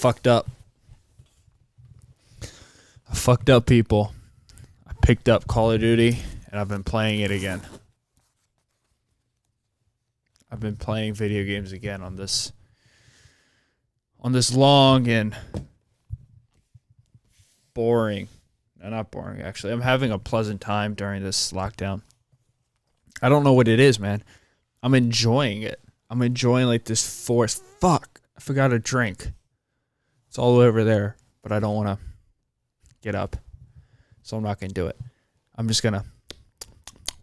fucked up. I fucked up, people. I picked up Call of Duty, and I've been playing it again. I've been playing video games again on this long and boring. No, not boring, actually. I'm having a pleasant time during this lockdown. I don't know what it is, man. I'm enjoying it. I'm enjoying, like, this force. Fuck. I forgot a drink. It's all over there, but I don't want to get up, so I'm not going to do it. I'm just going to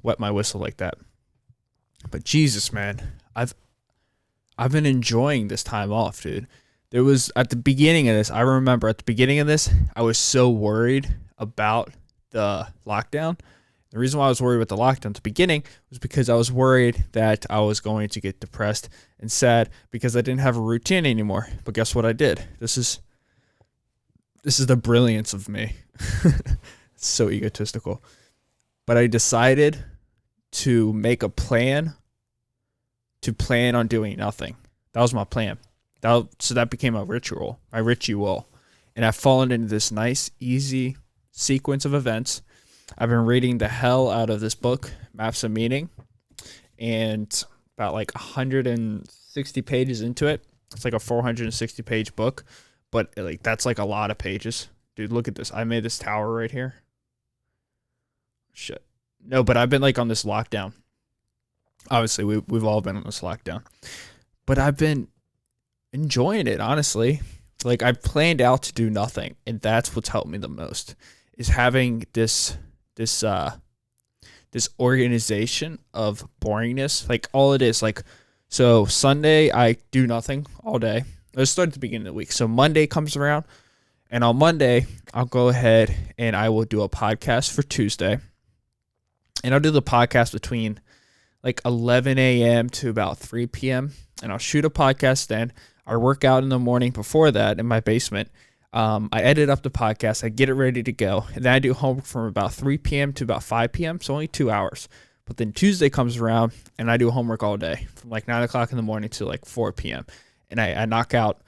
wet my whistle like that. But Jesus, man, I've been enjoying this time off, dude. There was, at the beginning of this, I remember at the beginning of this, I was so worried about the lockdown. The reason why I was worried about the lockdown at the beginning was because I was worried that I was going to get depressed and sad because I didn't have a routine anymore. But guess what I did? This is the brilliance of me. It's so egotistical. But I decided to make a plan on doing nothing. That was my plan. So that became my ritual. And I've fallen into this nice, easy sequence of events. I've been reading the hell out of this book, Maps of Meaning, and about like 160 pages into it. It's like a 460-page book, but like that's like a lot of pages. Dude, look at this. I made this tower right here. Shit. No, but I've been like on this lockdown. Obviously, we've all been on this lockdown. But I've been enjoying it, honestly. Like, I planned out to do nothing, and that's what's helped me the most, is having this organization of boringness. Like, all it is, like, so Sunday I do nothing all day. Let's start at the beginning of the week. So Monday comes around, and on Monday I'll go ahead and I will do a podcast for Tuesday. And I'll do the podcast between like 11 a.m. to about 3 p.m. And I'll shoot a podcast then. I work out in the morning before that in my basement. I edit up the podcast. I get it ready to go. And then I do homework from about 3 p.m. to about 5 p.m. So only 2 hours. But then Tuesday comes around and I do homework all day from like 9 o'clock in the morning to like 4 p.m. And I knock out.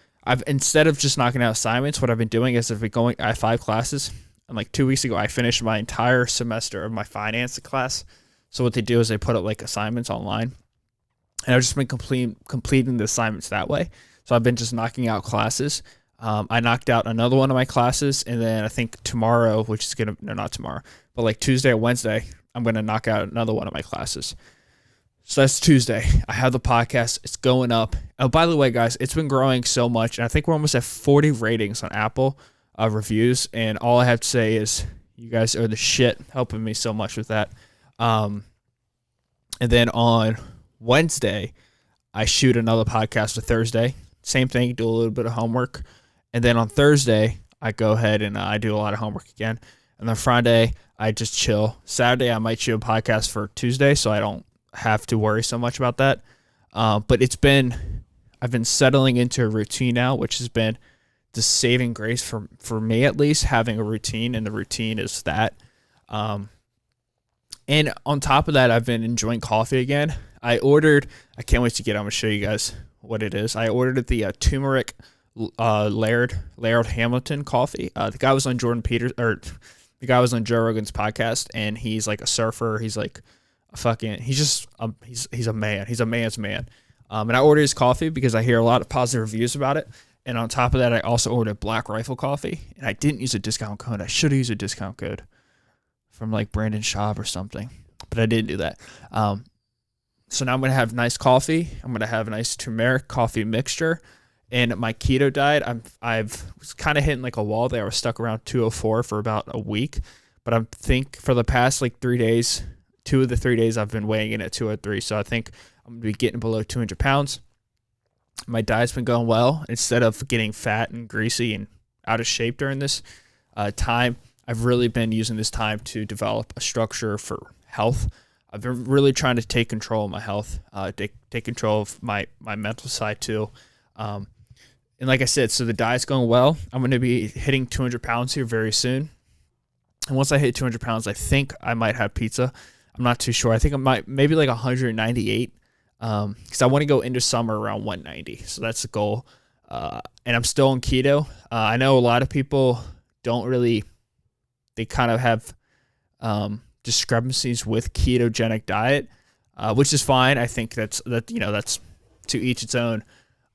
Instead of just knocking out assignments, what I've been doing is I have 5 classes. And like 2 weeks ago, I finished my entire semester of my finance class. So what they do is they put up like assignments online. And I've just been completing the assignments that way. So I've been just knocking out classes. I knocked out another one of my classes. And then I think tomorrow, not tomorrow, but like Tuesday or Wednesday, I'm going to knock out another one of my classes. So that's Tuesday. I have the podcast. It's going up. Oh, by the way, guys, it's been growing so much. And I think we're almost at 40 ratings on Apple reviews. And all I have to say is you guys are the shit, helping me so much with that. And then on Wednesday, I shoot another podcast for Thursday. Same thing, do a little bit of homework. And then on Thursday, I go ahead and I do a lot of homework again. And then Friday, I just chill. Saturday, I might shoot a podcast for Tuesday, so I don't have to worry so much about that. But I've been settling into a routine now, which has been the saving grace for me, at least, having a routine. And the routine is that. And on top of that, I've been enjoying coffee again. I can't wait to get it. I'm going to show you guys what it is. I ordered the turmeric Laird Hamilton coffee. The guy was on the guy was on Joe Rogan's podcast, and he's like a surfer. He's like he's a man. He's a man's man. And I ordered his coffee because I hear a lot of positive reviews about it. And on top of that, I also ordered Black Rifle coffee, and I didn't use a discount code. I should have used a discount code from like Brandon Schaub or something, but I didn't do that. So now I'm going to have nice coffee. I'm going to have a nice turmeric coffee mixture. And my keto diet, I've was kind of hitting like a wall there. I was stuck around 204 for about a week. But I think for the past like 3 days, 2 of the 3 days I've been weighing in at 203. So I think I'm going to be getting below 200 pounds. My diet's been going well. Instead of getting fat and greasy and out of shape during this time, I've really been using this time to develop a structure for health. I've been really trying to take control of my health, take control of my mental side too. And like I said, so the diet's going well. I'm going to be hitting 200 pounds here very soon. And once I hit 200 pounds, I think I might have pizza. I'm not too sure. I think I might, maybe like 198. Because I want to go into summer around 190. So that's the goal. and I'm still on keto. I know a lot of people don't really, they kind of have discrepancies with ketogenic diet, which is fine. I think that's to each its own.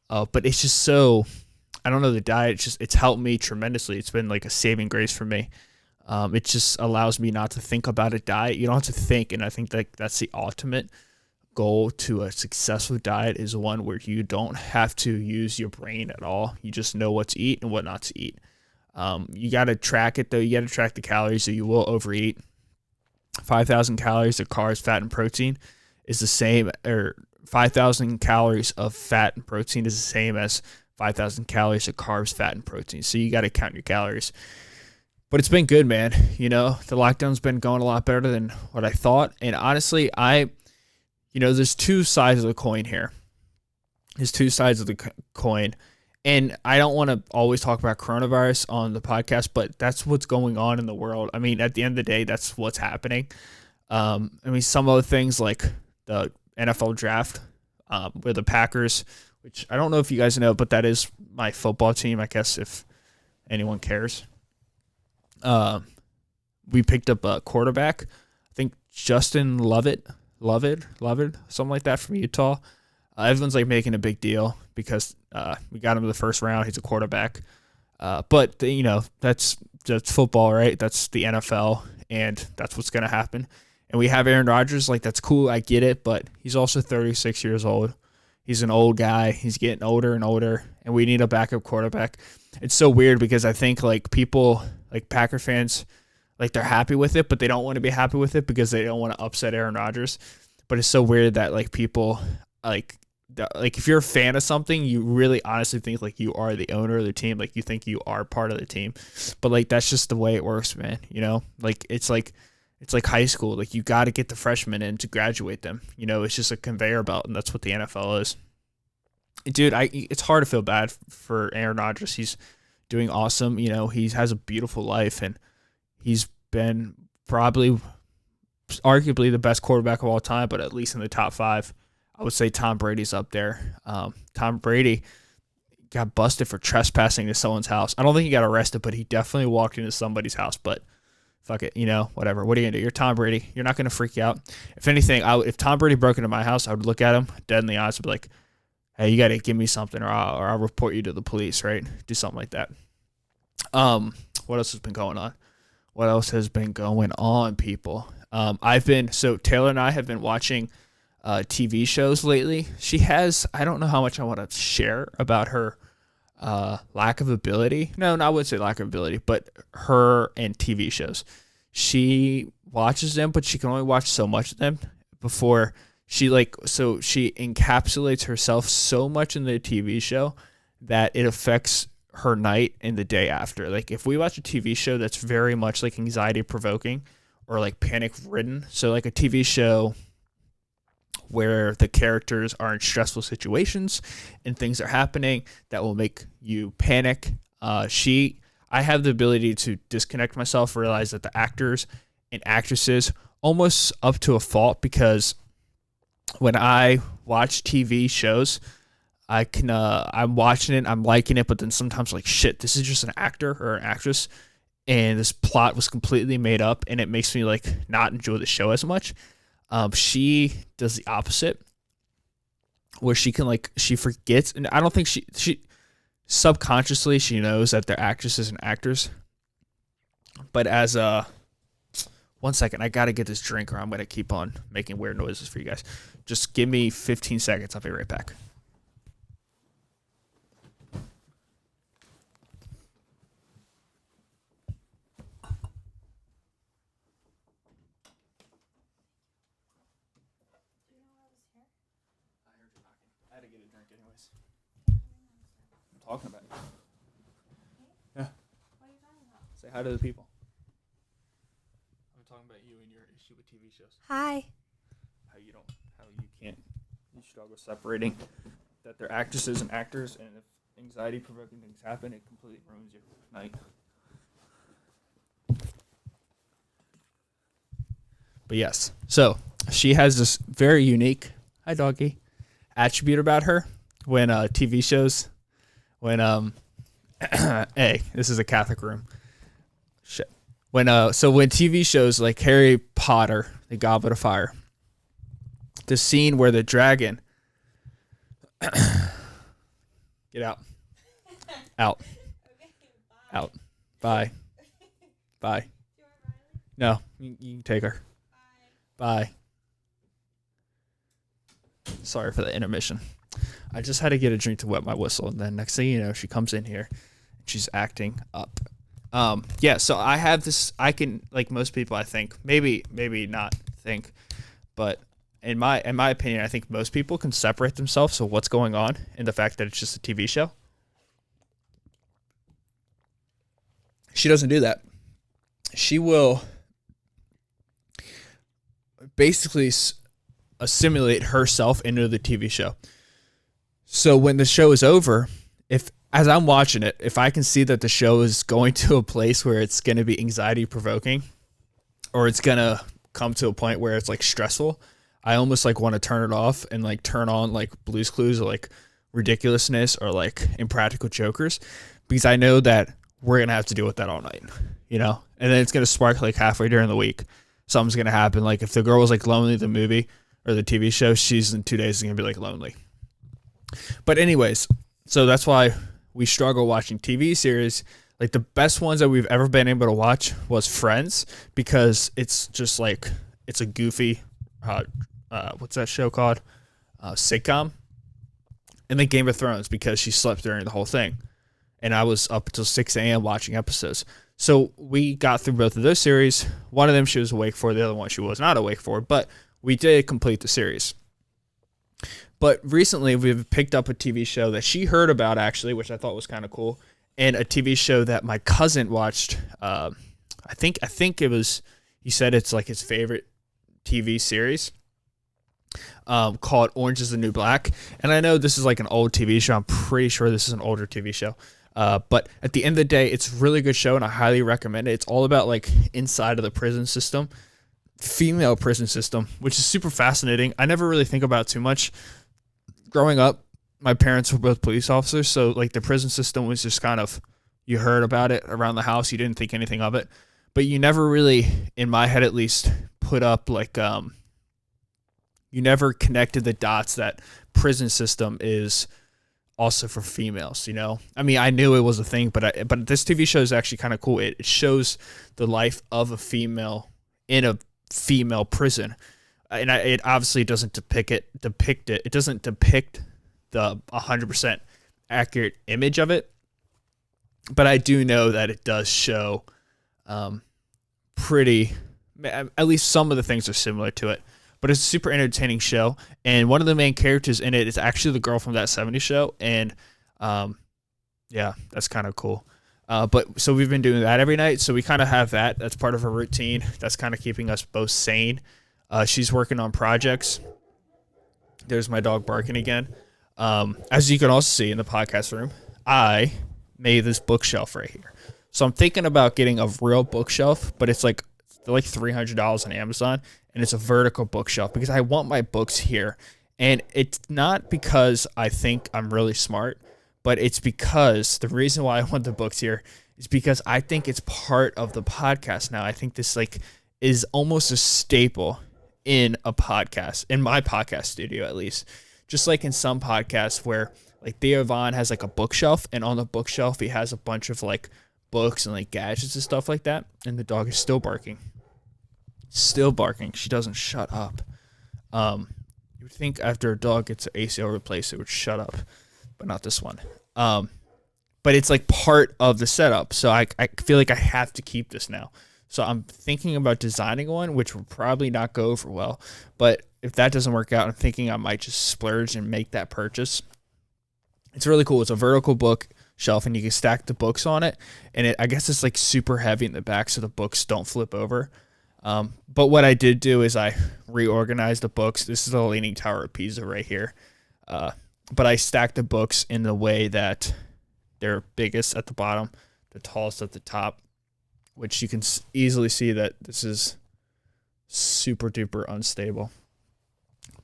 But it's just so, I don't know, the diet, it's helped me tremendously. It's been like a saving grace for me. It just allows me not to think about a diet. You don't have to think, and I think that's the ultimate goal to a successful diet, is one where you don't have to use your brain at all. You just know what to eat and what not to eat. You got to track it though. You got to track the calories, so you will overeat. 5,000 calories of carbs, fat, and protein is the same, or 5,000 calories of fat and protein is the same as 5,000 calories of carbs, fat, and protein. So you got to count your calories. But it's been good, man. The lockdown's been going a lot better than what I thought. And honestly, there's two sides of the coin here. There's two sides of the coin. And I don't want to always talk about coronavirus on the podcast, but that's what's going on in the world. I mean, at the end of the day, that's what's happening. Some other things like the NFL draft, where the Packers, which I don't know if you guys know, but that is my football team, I guess, if anyone cares. We picked up a quarterback. I think Justin Lovett, something like that, from Utah. Everyone's like making a big deal because we got him in the first round. He's a quarterback. But that's football, right? That's the NFL, and that's what's going to happen. And we have Aaron Rodgers. Like, that's cool. I get it, but he's also 36 years old. He's an old guy. He's getting older and older, and we need a backup quarterback. It's so weird because I think like people, like Packer fans, like they're happy with it, but they don't want to be happy with it because they don't want to upset Aaron Rodgers. But it's so weird that like people like if you're a fan of something, you really honestly think like you are the owner of the team. Like you think you are part of the team, but like that's just the way it works, man. Like it's like high school. Like you got to get the freshmen in to graduate them. It's just a conveyor belt, and that's what the NFL is. Dude, it's hard to feel bad for Aaron Rodgers. He's doing awesome. He has a beautiful life, and he's been probably arguably the best quarterback of all time, but at least in the top 5. I would say Tom Brady's up there. Tom Brady got busted for trespassing to someone's house. I don't think he got arrested, but he definitely walked into somebody's house. But fuck it, whatever. What are you gonna do? You're Tom Brady. You're not gonna freak out. If anything, if Tom Brady broke into my house, I would look at him dead in the eyes and be like, "Hey, you gotta give me something, or I'll report you to the police." Right? Do something like that. What else has been going on? What else has been going on, people? Taylor and I have been watching TV shows lately. She has, I don't know how much I want to share about her lack of ability. No, I wouldn't say lack of ability, but her and TV shows. She watches them, but she can only watch so much of them before she encapsulates herself so much in the TV show that it affects her night and the day after. Like if we watch a TV show that's very much like anxiety provoking or like panic ridden, so like a TV show where the characters are in stressful situations and things are happening that will make you panic. I have the ability to disconnect myself, realize that the actors and actresses almost up to a fault, because when I watch TV shows, I'm watching it, I'm liking it, but then sometimes like, shit, this is just an actor or an actress, and this plot was completely made up, and it makes me like not enjoy the show as much. She does the opposite, where she forgets, and I don't think she subconsciously she knows that they're actresses and actors. But as one second, I gotta get this drink, or I'm gonna keep on making weird noises for you guys. Just give me 15 seconds. I'll be right back. I had to get a drink anyways. I'm talking about you. Yeah. What are you talking about? Say hi to the people. I'm talking about you and your issue with TV shows. Hi. How you can't, you struggle separating that they're actresses and actors, and if anxiety-provoking things happen, it completely ruins your night. But yes, so she has this very unique, hi doggy, attribute about her when when hey, this is a Catholic room. Shit. When when TV shows like Harry Potter, the Goblet of Fire, the scene where the dragon get out. Out. Out. Bye. Bye. No, you can take her. Bye. Sorry for the intermission. I just had to get a drink to wet my whistle, and then next thing you know, she comes in here and she's acting up. Yeah, so I have this. I can, like most people, I think, maybe not think, but in my opinion, I think most people can separate themselves from what's going on and the fact that it's just a TV show. She doesn't do that. She will basically assimilate herself into the TV show. So when the show is over, if as I'm watching it, if I can see that the show is going to a place where it's going to be anxiety provoking, or it's going to come to a point where it's like stressful, I almost like want to turn it off and like turn on like Blue's Clues or like Ridiculousness or like Impractical Jokers, because I know that we're going to have to deal with that all night, you know? And then it's going to spark like halfway during the week. Something's going to happen. Like if the girl was like lonely, the movie or the TV show, she's in 2 days is going to be like lonely. But anyways, so that's why we struggle watching TV series. Like the best ones that we've ever been able to watch was Friends, because it's just like, it's a goofy, what's that show called? Sitcom. And then Game of Thrones, because she slept during the whole thing. And I was up until 6 a.m. watching episodes. So we got through both of those series. One of them she was awake for, the other one she was not awake for, but we did complete the series. But recently we've picked up a TV show that she heard about, actually, which I thought was kind of cool, and a TV show that my cousin watched. I think it was, he said it's like his favorite TV series, called Orange is the New Black. And I know this is like an old TV show. I'm pretty sure this is an older TV show. But at the end of the day, it's a really good show, and I highly recommend it. It's all about like inside of the prison system, female prison system, which is super fascinating. I never really think about it too much. Growing up, my parents were both police officers, so like the prison system was just kind of, you heard about it around the house, you didn't think anything of it, but you never really, in my head at least, put up like you never connected the dots that prison system is also for females, you know? I mean, I knew it was a thing, but this TV show is actually kind of cool. It shows the life of a female in a female prison. And it obviously doesn't depict it. It doesn't depict the 100% accurate image of it. But I do know that it does show pretty, at least some of the things are similar to it. But it's a super entertaining show, and one of the main characters in it is actually the girl from That 70s Show, and yeah, that's kind of cool. But so we've been doing that every night, so we kind of have that. That's part of our routine. That's kind of keeping us both sane. She's working on projects. There's my dog barking again. As you can also see in the podcast room, I made this bookshelf right here. So I'm thinking about getting a real bookshelf, but it's like $300 on Amazon, and it's a vertical bookshelf because I want my books here. And it's not because I think I'm really smart, but it's because the reason why I want the books here is because I think it's part of the podcast now. I think this like is almost a staple in a podcast, in my podcast studio at least. Just like in some podcasts where like Theo Vaughn has like a bookshelf, and on the bookshelf he has a bunch of like books and like gadgets and stuff like that, and the dog is still barking. Still barking. She doesn't shut up. You would think after a dog gets an ACL replaced it would shut up, but not this one. But it's like part of the setup, so I feel like I have to keep this now. So I'm thinking about designing one, which will probably not go over well. But if that doesn't work out, I'm thinking I might just splurge and make that purchase. It's really cool. It's a vertical bookshelf, and you can stack the books on it. And I guess it's like super heavy in the back, so the books don't flip over. But what I did do is I reorganized the books. This is the Leaning Tower of Pisa right here. But I stacked the books in the way that they're biggest at the bottom, the tallest at the top, which you can easily see that this is super duper unstable.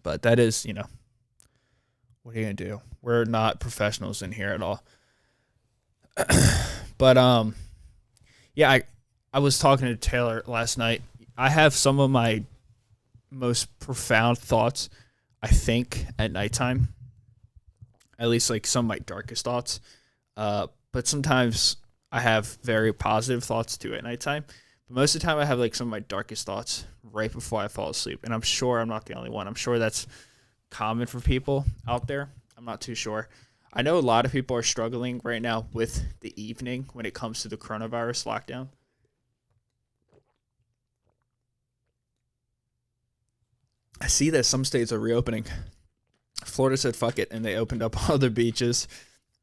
But that is, you know, what are you going to do? We're not professionals in here at all. But yeah, I was talking to Taylor last night. I have some of my most profound thoughts, I think, at nighttime. At least like some of my darkest thoughts. But sometimes I have very positive thoughts too at nighttime. But most of the time, I have like some of my darkest thoughts right before I fall asleep, and I'm sure I'm not the only one. I'm sure that's common for people out there. I'm not too sure. I know a lot of people are struggling right now with the evening when it comes to the coronavirus lockdown. I see that some states are reopening. Florida said fuck it and they opened up all their beaches,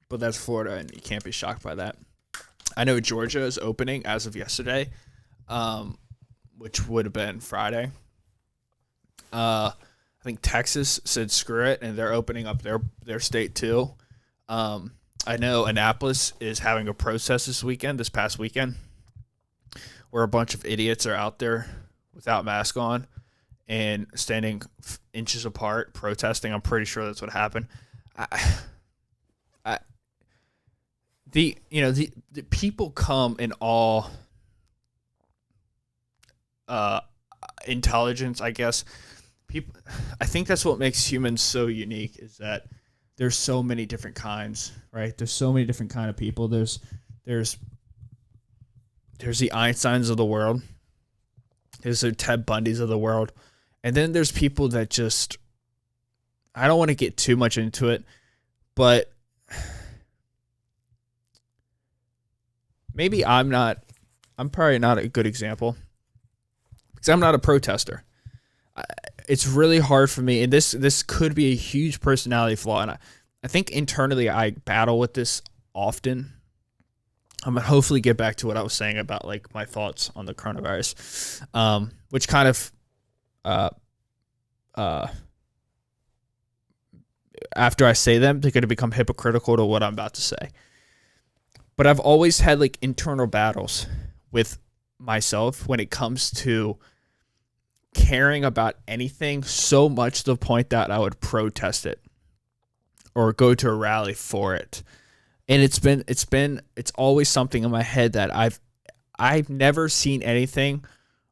but that's Florida and you can't be shocked by that. I know Georgia is opening as of yesterday, um, which would have been Friday. I think Texas said screw it and they're opening up their state too. I know Annapolis is having a protest this past weekend, where a bunch of idiots are out there without masks on and standing inches apart protesting. I'm pretty sure that's what happened. I, I the people come in all uh intelligence, I guess. People, I think that's what makes humans so unique is that there's so many different kinds, right? There's so many different kind of people. There's the Einsteins of the world. There's the Ted Bundys of the world. And then there's people that just, I don't want to get too much into it, but maybe I'm probably not a good example because I'm not a protester. It's really hard for me, and this could be a huge personality flaw, and I think internally I battle with this often. I'm gonna hopefully get back to what I was saying about like my thoughts on the coronavirus, which kind of after I say them, they're gonna become hypocritical to what I'm about to say. But I've always had like internal battles with myself when it comes to caring about anything so much to the point that I would protest it or go to a rally for it. And it's always something in my head that I've never seen anything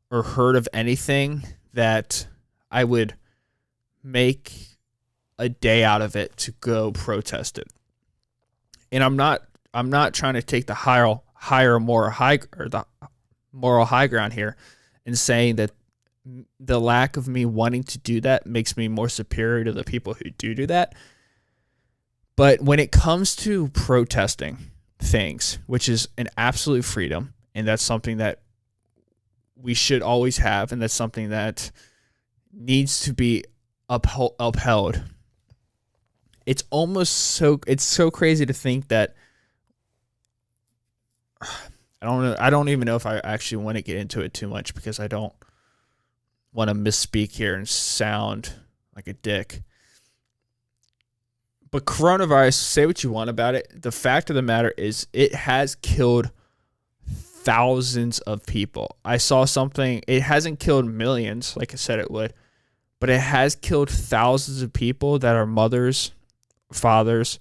or heard of anything that I would make a day out of it to go protest it. And I'm not trying to take the higher moral high ground here and saying that the lack of me wanting to do that makes me more superior to the people who do that. But when it comes to protesting things, which is an absolute freedom, and that's something that we should always have, and that's something that needs to be upheld. It's so crazy to think that I don't know. I don't even know if I actually want to get into it too much because I don't want to misspeak here and sound like a dick. But coronavirus, say what you want about it. The fact of the matter is it has killed thousands of people. I saw something. It hasn't killed millions like I said it would, but it has killed thousands of people that are mothers, fathers,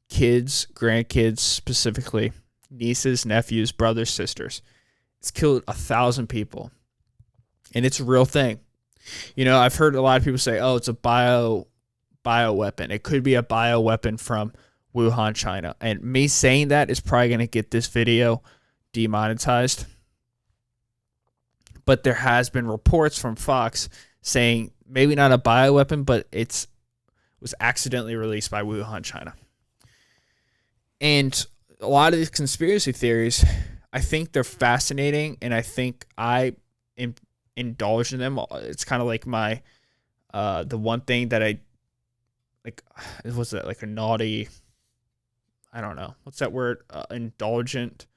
kids, grandkids, specifically nieces, nephews, brothers, sisters. It's killed 1,000 people. And it's a real thing. You know, I've heard a lot of people say, oh, it's a bioweapon. It could be a bioweapon from Wuhan, China. And me saying that is probably going to get this video demonetized. But there has been reports from Fox saying maybe not a bioweapon, but it was accidentally released by Wuhan, China. And a lot of these conspiracy theories, I think they're fascinating, and I think I indulge in them. It's kind of like my the one thing that I like. What's that, like a naughty? I don't know. What's that word? Indulgent.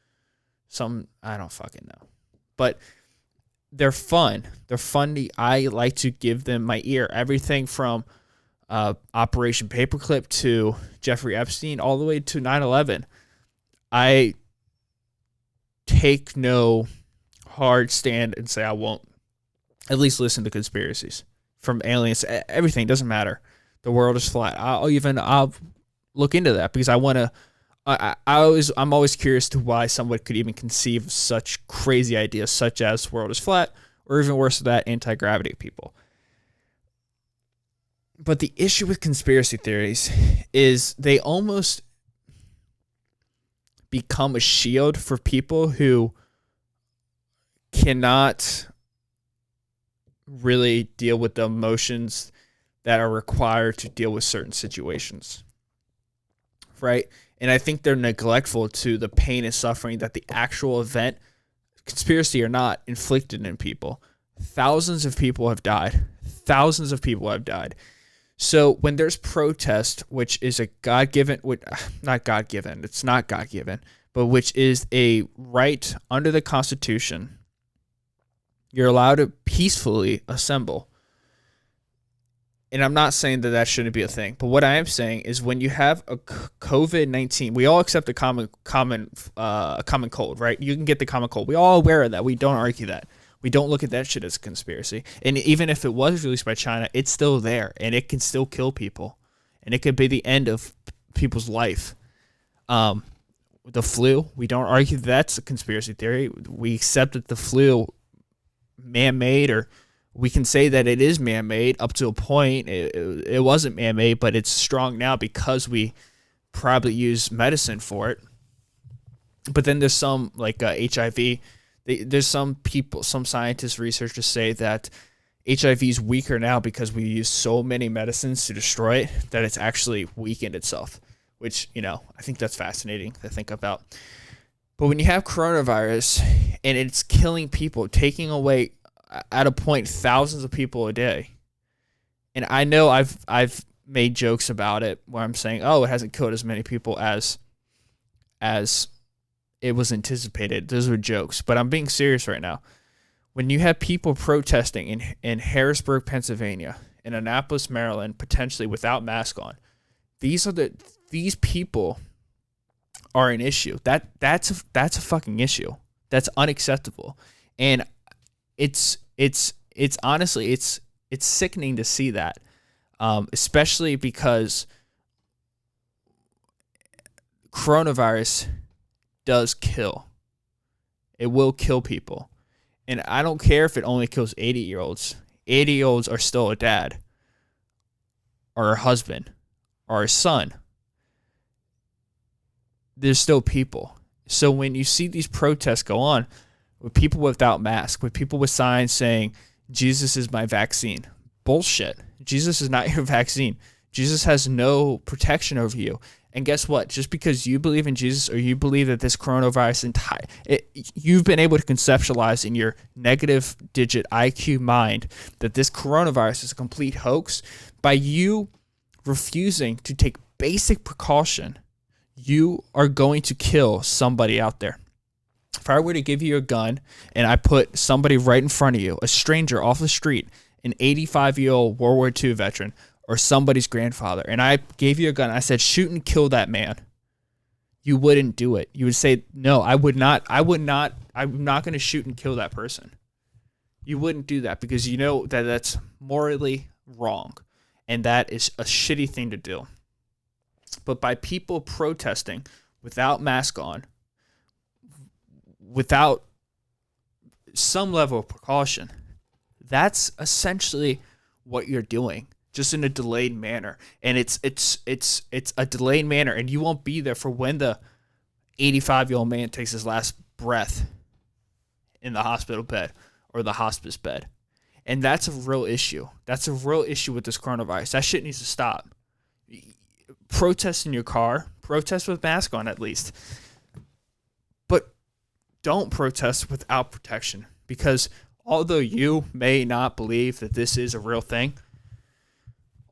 I don't fucking know. But they're fun. They're funny. I like to give them my ear. Everything from Operation Paperclip to Jeffrey Epstein, all the way to 9/11. I take no hard stand and say I won't at least listen to conspiracies from aliens. Everything doesn't matter. The world is flat. I'll look into that because I want I'm always curious to why someone could even conceive of such crazy ideas, such as the world is flat, or even worse than that, anti-gravity people. But the issue with conspiracy theories is they almost become a shield for people who cannot really deal with the emotions that are required to deal with certain situations, right? And I think they're neglectful to the pain and suffering that the actual event, conspiracy or not, inflicted in people. Thousands of people have died. Thousands of people have died. So when there's protest, which is a God-given, not God-given, it's not God-given, but which is a right under the Constitution, you're allowed to peacefully assemble. And I'm not saying that shouldn't be a thing, but what I am saying is when you have a COVID-19, we all accept a common cold, right? You can get the common cold. We all aware of that. We don't argue that. We don't look at that shit as a conspiracy. And even if it was released by China, it's still there, and it can still kill people, and it could be the end of people's life. The flu, we don't argue that's a conspiracy theory. We accept that the flu man-made, or we can say that it is man-made up to a point. It wasn't man-made, but it's strong now because we probably use medicine for it. But then there's some, like HIV. There's some people, some scientists, researchers say that HIV is weaker now because we use so many medicines to destroy it that it's actually weakened itself, which, I think that's fascinating to think about. But when you have coronavirus and it's killing people, taking away at a point thousands of people a day, and I know I've made jokes about it where I'm saying, oh, it hasn't killed as many people as it was anticipated. Those were jokes, but I'm being serious right now. When you have people protesting in Harrisburg, Pennsylvania, in Annapolis, Maryland, potentially without masks on, these people are an issue. That's a fucking issue. That's unacceptable. And it's honestly it's sickening to see that, especially because coronavirus does kill. It will kill people. And I don't care if it only kills 80-year-olds. 80-year-olds are still a dad or a husband or a son. There's still people. So when you see these protests go on with people without masks, with people with signs saying, Jesus is my vaccine. Bullshit. Jesus is not your vaccine. Jesus has no protection over you. And guess what? Just because you believe in Jesus, or you believe that this coronavirus you've been able to conceptualize in your negative digit IQ mind that this coronavirus is a complete hoax, by you refusing to take basic precaution, you are going to kill somebody out there. If I were to give you a gun and I put somebody right in front of you, a stranger off the street, an 85-year-old World War II veteran, or somebody's grandfather, and I gave you a gun, I said, shoot and kill that man, you wouldn't do it. You would say, no, I'm not going to shoot and kill that person. You wouldn't do that because you know that that's morally wrong, and that is a shitty thing to do. But by people protesting without mask on, without some level of precaution, that's essentially what you're doing, just in a delayed manner. And it's a delayed manner, and you won't be there for when the 85-year-old man takes his last breath in the hospital bed or the hospice bed. And that's a real issue. That's a real issue with this coronavirus. That shit needs to stop. Protest in your car. Protest with mask on, at least. But don't protest without protection, because although you may not believe that this is a real thing,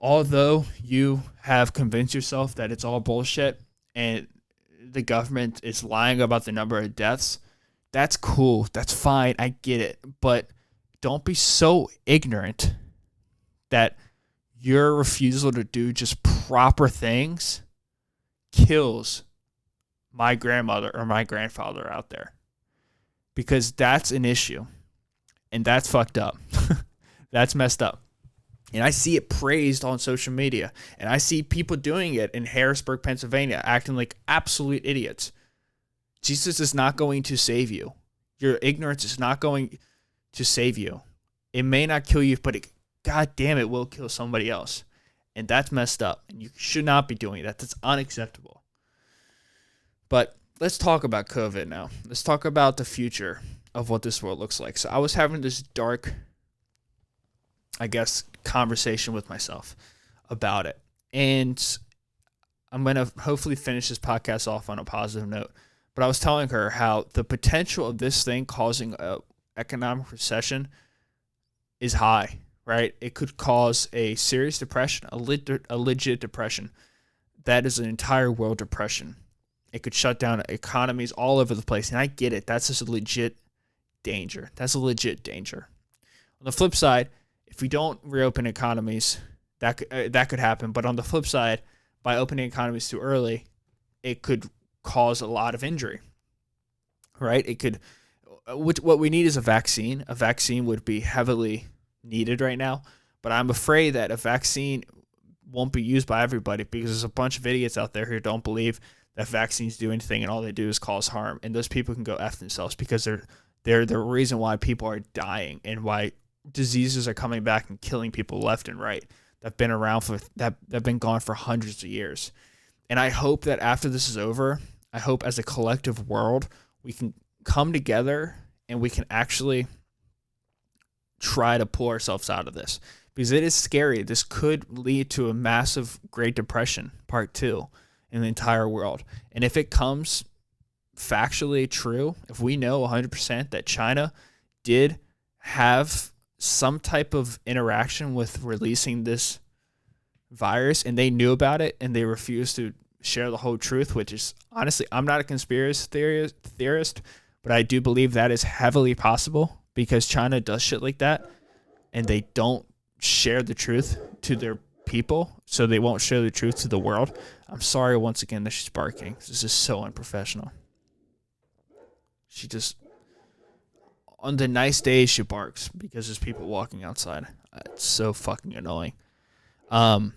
although you have convinced yourself that it's all bullshit and the government is lying about the number of deaths, that's cool. That's fine. I get it. But don't be so ignorant that your refusal to do just proper things kills my grandmother or my grandfather out there. Because that's an issue. And that's fucked up. That's messed up. And I see it praised on social media. And I see people doing it in Harrisburg, Pennsylvania, acting like absolute idiots. Jesus is not going to save you. Your ignorance is not going to save you. It may not kill you, but God damn it will kill somebody else. And that's messed up. And you should not be doing that. That's unacceptable. But let's talk about COVID now. Let's talk about the future of what this world looks like. So I was having this dark, I guess, conversation with myself about it. And I'm going to hopefully finish this podcast off on a positive note. But I was telling her how the potential of this thing causing an economic recession is high, right? It could cause a serious depression, a legit depression. That is an entire world depression. It could shut down economies all over the place. And I get it. That's just a legit danger. That's a legit danger. On the flip side, if we don't reopen economies, that could happen. But on the flip side, by opening economies too early, it could cause a lot of injury, right? It could. What we need is a vaccine. A vaccine would be heavily needed right now, but I'm afraid that a vaccine won't be used by everybody because there's a bunch of idiots out there who don't believe that vaccines do anything, and all they do is cause harm. And those people can go F themselves because they're the reason why people are dying and why diseases are coming back and killing people left and right that've been around that've been gone for hundreds of years. And I hope that after this is over, I hope as a collective world we can come together and we can actually try to pull ourselves out of this, because it is scary. This could lead to a massive Great Depression Part 2 in the entire world. And if it comes factually true, if we know 100% that China did have some type of interaction with releasing this virus and they knew about it and they refused to share the whole truth, which is honestly, I'm not a conspiracy theorist, but I do believe that is heavily possible because China does shit like that and they don't share the truth to their people, so they won't share the truth to the world. I'm sorry once again that she's barking. This is so unprofessional. She just, on the nice days, she barks because there's people walking outside. It's so fucking annoying. I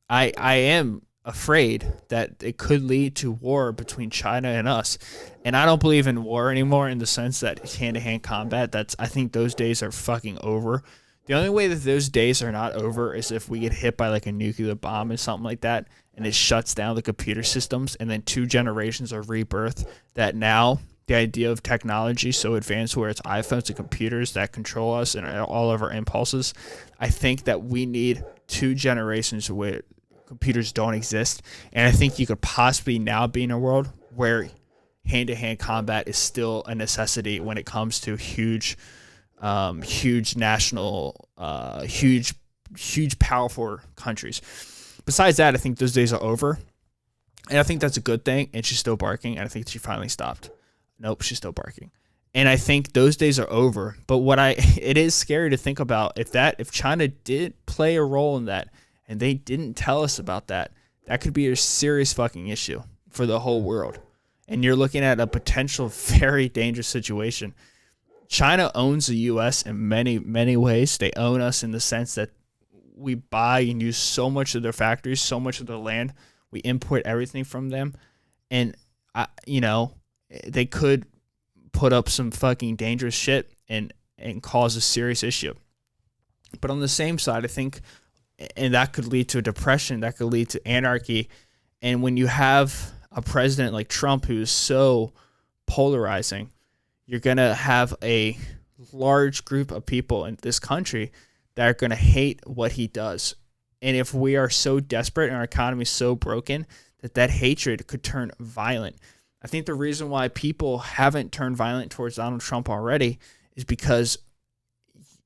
am afraid that it could lead to war between China and us. And I don't believe in war anymore in the sense that it's hand-to-hand combat. I think those days are fucking over. The only way that those days are not over is if we get hit by like a nuclear bomb or something like that, and it shuts down the computer systems, and then 2 generations of rebirth. That now the idea of technology so advanced where it's iPhones and computers that control us and all of our impulses. I think that we need 2 generations where computers don't exist, and I think you could possibly now be in a world where hand-to-hand combat is still a necessity when it comes to huge national, huge powerful countries. Besides that, I think those days are over, and I think that's a good thing. And she's still barking, and I think she finally stopped. Nope, she's still barking. And I think those days are over. But it is scary to think about if China did play a role in that, and they didn't tell us about that, that could be a serious fucking issue for the whole world. And you're looking at a potential very dangerous situation. China owns the U.S. in many, many ways. They own us in the sense that we buy and use so much of their factories, so much of their land. We import everything from them. And, they could put up some fucking dangerous shit and cause a serious issue. But on the same side, I think, and that could lead to a depression, that could lead to anarchy. And when you have a president like Trump who's so polarizing, you're going to have a large group of people in this country that are going to hate what he does. And if we are so desperate and our economy is so broken that hatred could turn violent. I think the reason why people haven't turned violent towards Donald Trump already is because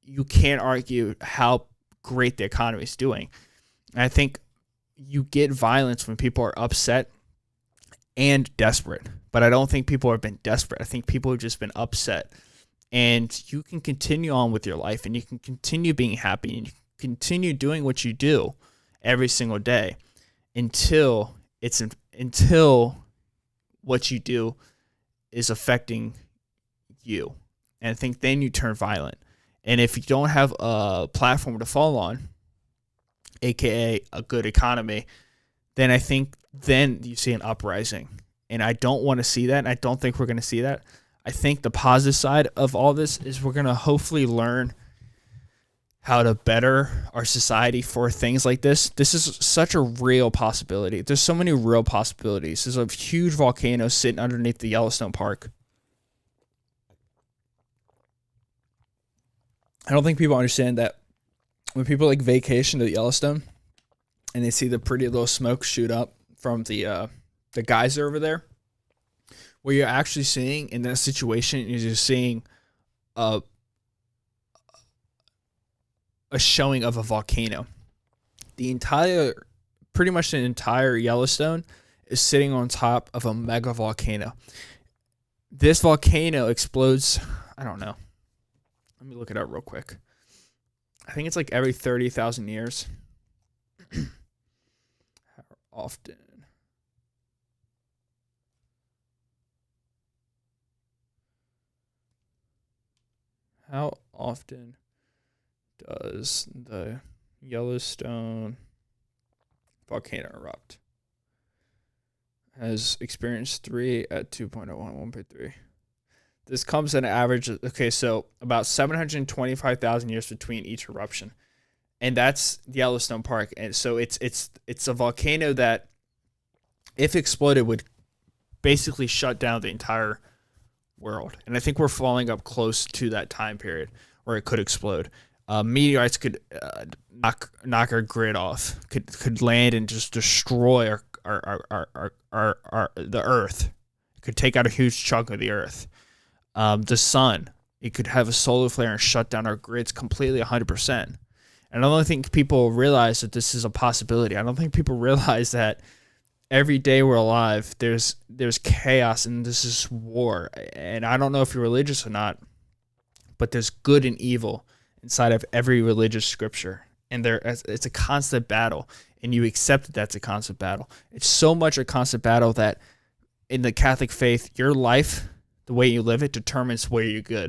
you can't argue how great the economy is doing. And I think you get violence when people are upset and desperate. But I don't think people have been desperate. I think people have just been upset. And you can continue on with your life, and you can continue being happy, and you can continue doing what you do every single day until what you do is affecting you. And I think then you turn violent. And if you don't have a platform to fall on, aka a good economy, then I think then you see an uprising. And I don't want to see that. And I don't think we're going to see that. I think the positive side of all this is we're going to hopefully learn how to better our society for things like this. This is such a real possibility. There's so many real possibilities. There's a huge volcano sitting underneath the Yellowstone Park. I don't think people understand that when people like vacation to Yellowstone and they see the pretty little smoke shoot up from the geyser over there, what you're actually seeing in that situation is you're seeing a showing of a volcano. Pretty much the entire Yellowstone is sitting on top of a mega volcano. This volcano explodes, I don't know. Let me look it up real quick. I think it's like every 30,000 years. How often? How often does the Yellowstone volcano erupt? Has experienced 3 at 2.01, 1.3. This comes at an average. Okay, so about 725,000 years between each eruption, and that's Yellowstone Park. And so it's a volcano that, if exploded, would basically shut down the entire world. And I think we're falling up close to that time period where it could explode. Meteorites could knock our grid off. Could land and just destroy the Earth. It could take out a huge chunk of the Earth. The sun, it could have a solar flare and shut down our grids completely 100%. And I don't think people realize that this is a possibility. I don't think people realize that every day we're alive, there's chaos and this is war. And I don't know if you're religious or not, but there's good and evil inside of every religious scripture. And it's a constant battle. And you accept that that's a constant battle. It's so much a constant battle that in the Catholic faith, your life, the way you live it, determines where you go,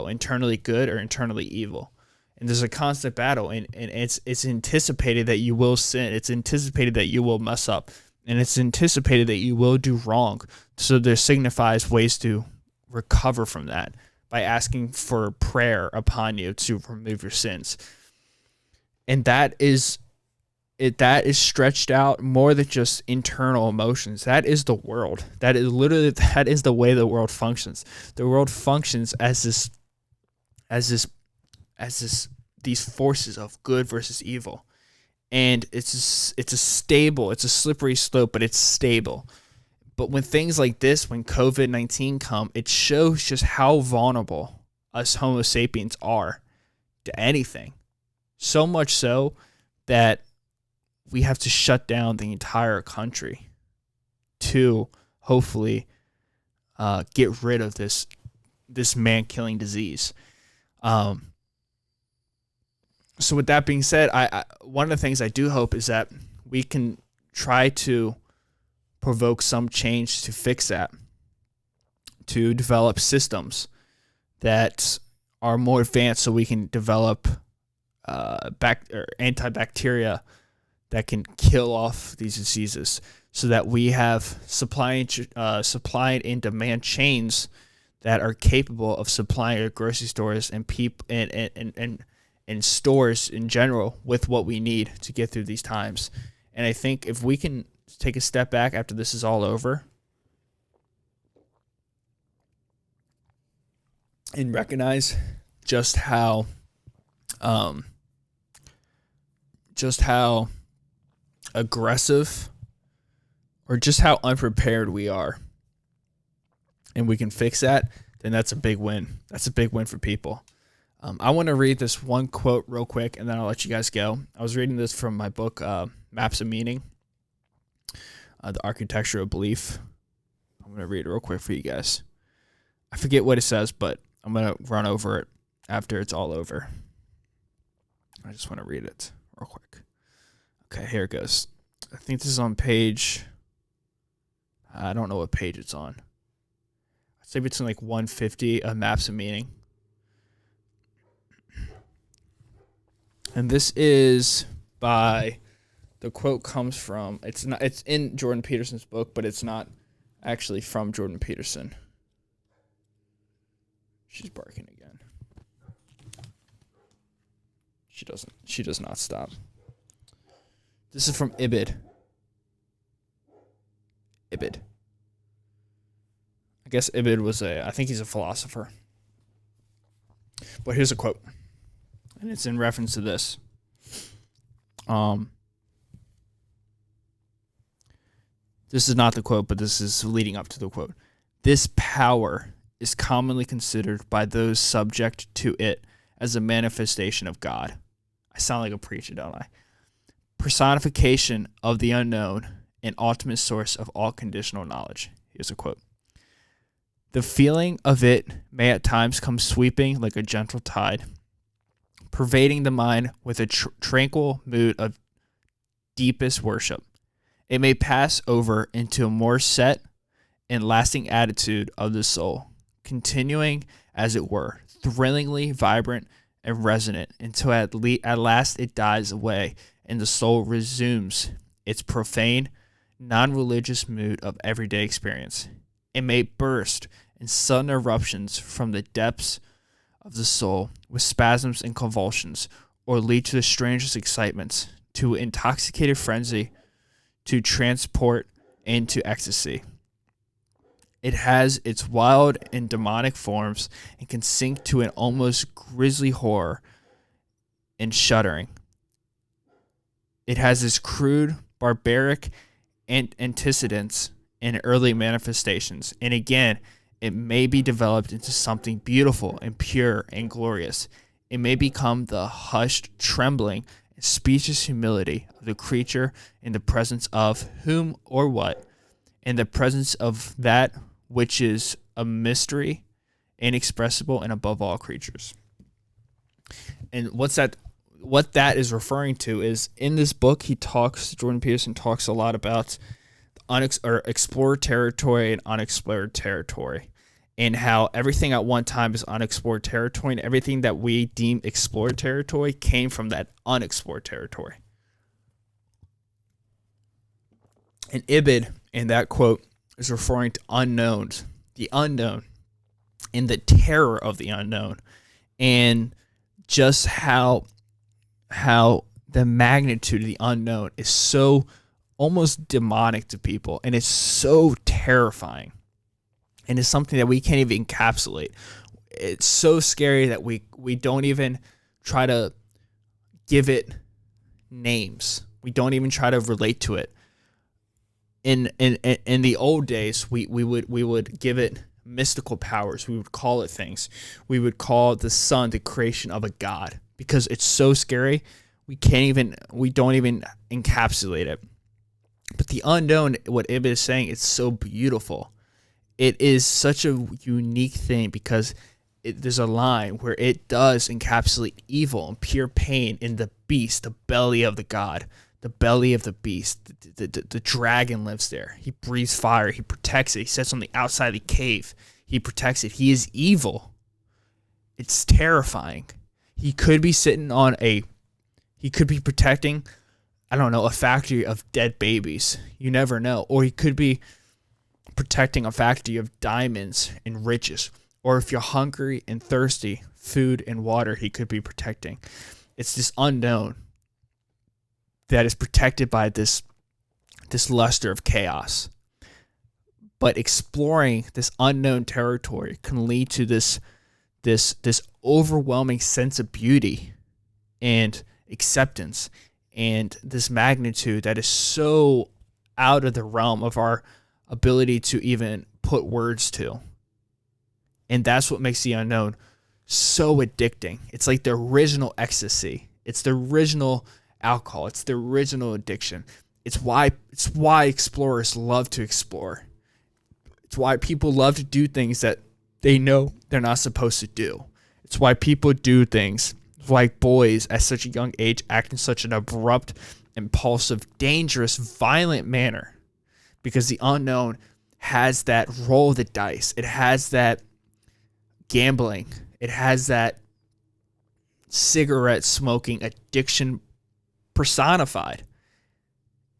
internally good or internally evil. And there's a constant battle, and it's anticipated that you will sin. It's anticipated that you will mess up, and it's anticipated that you will do wrong. So there signifies ways to recover from that by asking for prayer upon you to remove your sins. And that is stretched out more than just internal emotions. That is the world. That is the way the world functions. The world functions as these forces of good versus evil. And it's a slippery slope, but it's stable. But when things like this, when COVID-19 come, it shows just how vulnerable us Homo sapiens are to anything. So much so that we have to shut down the entire country to hopefully get rid of this man-killing disease. So with that being said, I one of the things I do hope is that we can try to provoke some change to fix that, to develop systems that are more advanced so we can develop antibacteria that can kill off these diseases, so that we have supply and demand chains that are capable of supplying our grocery stores and and stores in general with what we need to get through these times. And I think if we can take a step back after this is all over and recognize just how aggressive or just how unprepared we are, and we can fix that, then that's a big win. That's a big win for people. I want to read this one quote real quick, and then I'll let you guys go. I was reading this from my book, Maps of Meaning, The Architecture of Belief. I'm going to read it real quick for you guys. I forget what it says, but I'm going to run over it after it's all over. I just want to read it real quick. Okay, here it goes. I think this is on page, I don't know what page it's on. I'd say between like 150 of Maps of Meaning. And this is by, the quote comes from, it's in Jordan Peterson's book, but it's not actually from Jordan Peterson. She's barking again. She does not stop. This is from Ibid. Ibid. I guess Ibid I think he's a philosopher. But here's a quote. And it's in reference to this. This is not the quote, but this is leading up to the quote. This power is commonly considered by those subject to it as a manifestation of God. I sound like a preacher, don't I? Personification of the unknown, an ultimate source of all conditional knowledge. Here's a quote. The feeling of it may at times come sweeping like a gentle tide, pervading the mind with a tranquil mood of deepest worship. It may pass over into a more set and lasting attitude of the soul, continuing, as it were, thrillingly vibrant and resonant until at last it dies away and the soul resumes its profane, non-religious mood of everyday experience. It may burst in sudden eruptions from the depths of the soul with spasms and convulsions, or lead to the strangest excitements, to intoxicated frenzy, to transport, and to ecstasy. It has its wild and demonic forms and can sink to an almost grisly horror and shuddering. It has its crude, barbaric antecedents and early manifestations, and again, it may be developed into something beautiful and pure and glorious. It may become the hushed trembling and speechless humility of the creature in the presence of whom or what, in the presence of that which is a mystery, inexpressible, and above all creatures. And what that is referring to is, in this book, Jordan Peterson talks a lot about explored territory and unexplored territory, and how everything at one time is unexplored territory, and everything that we deem explored territory came from that unexplored territory. And Ibid, in that quote, is referring to unknowns, the unknown, and the terror of the unknown, and just how the magnitude of the unknown is so almost demonic to people, and it's so terrifying, and it's something that we can't even encapsulate. It's so scary that we don't even try to give it names. We don't even try to relate to it. In the old days, we would give it mystical powers. We would call it things. We would call the sun the creation of a god, because it's so scary. We don't even encapsulate it. But the unknown, what Ibid is saying, it's so beautiful. It is such a unique thing, because there's a line where it does encapsulate evil and pure pain in the beast, the belly of the god, the belly of the beast. The dragon lives there. He breathes fire. He protects it. He sits on the outside of the cave. He protects it. He is evil. It's terrifying. He could be protecting, I don't know, a factory of dead babies. You never know. Or he could be protecting a factory of diamonds and riches. Or if you're hungry and thirsty, food and water, he could be protecting. It's this unknown that is protected by this luster of chaos. But exploring this unknown territory can lead to this overwhelming sense of beauty and acceptance, and this magnitude that is so out of the realm of our ability to even put words to. And that's what makes the unknown so addicting. It's like the original ecstasy. It's the original alcohol. It's the original addiction. It's why explorers love to explore. It's why people love to do things that they know they're not supposed to do. It's why people do things. It's why boys at such a young age act in such an abrupt, impulsive, dangerous, violent manner. Because the unknown has that roll of the dice. It has that gambling. It has that cigarette smoking addiction personified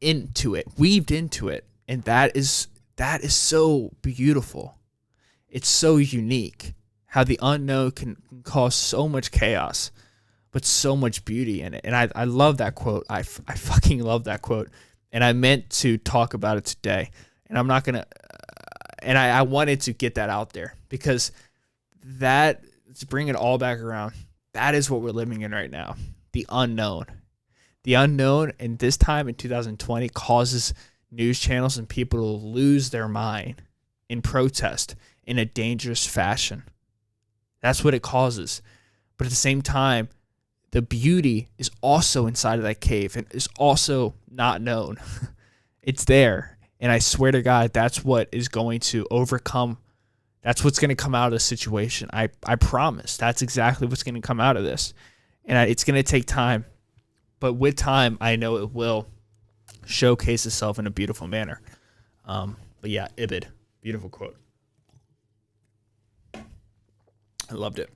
into it, weaved into it. And that is so beautiful. It's so unique how the unknown can cause so much chaos, but so much beauty in it. And I love that quote. I fucking love that quote. And I meant to talk about it today. And I'm not going to, and I wanted to get that out there because that, to bring it all back around, that is what we're living in right now. The unknown. The unknown, and this time in 2020, causes news channels and people to lose their mind in protest in a dangerous fashion. That's what it causes. But at the same time, the beauty is also inside of that cave and is also not known. It's there. And I swear to God, that's what is going to overcome. That's what's going to come out of the situation. I promise. That's exactly what's going to come out of this. And it's going to take time. But with time, I know it will showcase itself in a beautiful manner. But yeah, Ibid. Beautiful quote. I loved it.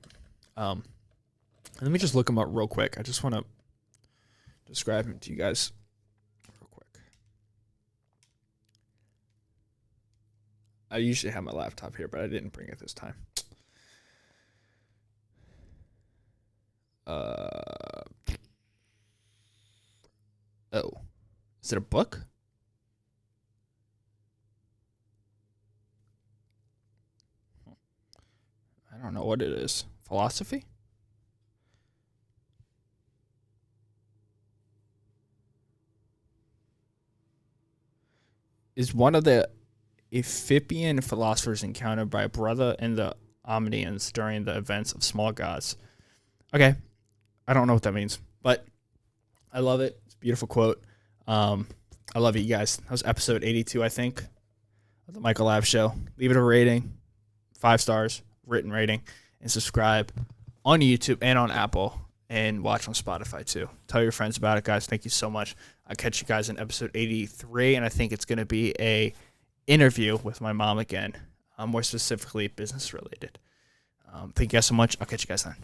Let me just look him up real quick. I just want to describe him to you guys real quick. I usually have my laptop here, but I didn't bring it this time. Oh, is it a book? I don't know what it is. Philosophy? Is one of the Ethiopian philosophers encountered by a brother and the Omnians during the events of small gods. Okay, I don't know what that means, but I love it. It's a beautiful quote. I love it, you guys. That was episode 82, I think, of the Michael Lab Show. Leave it a rating, 5 stars, written rating, and subscribe on YouTube and on Apple, and watch on Spotify too. Tell your friends about it, guys. Thank you so much. I'll catch you guys in episode 83, and I think it's going to be a interview with my mom again, more specifically business related. Thank you guys so much. I'll catch you guys then.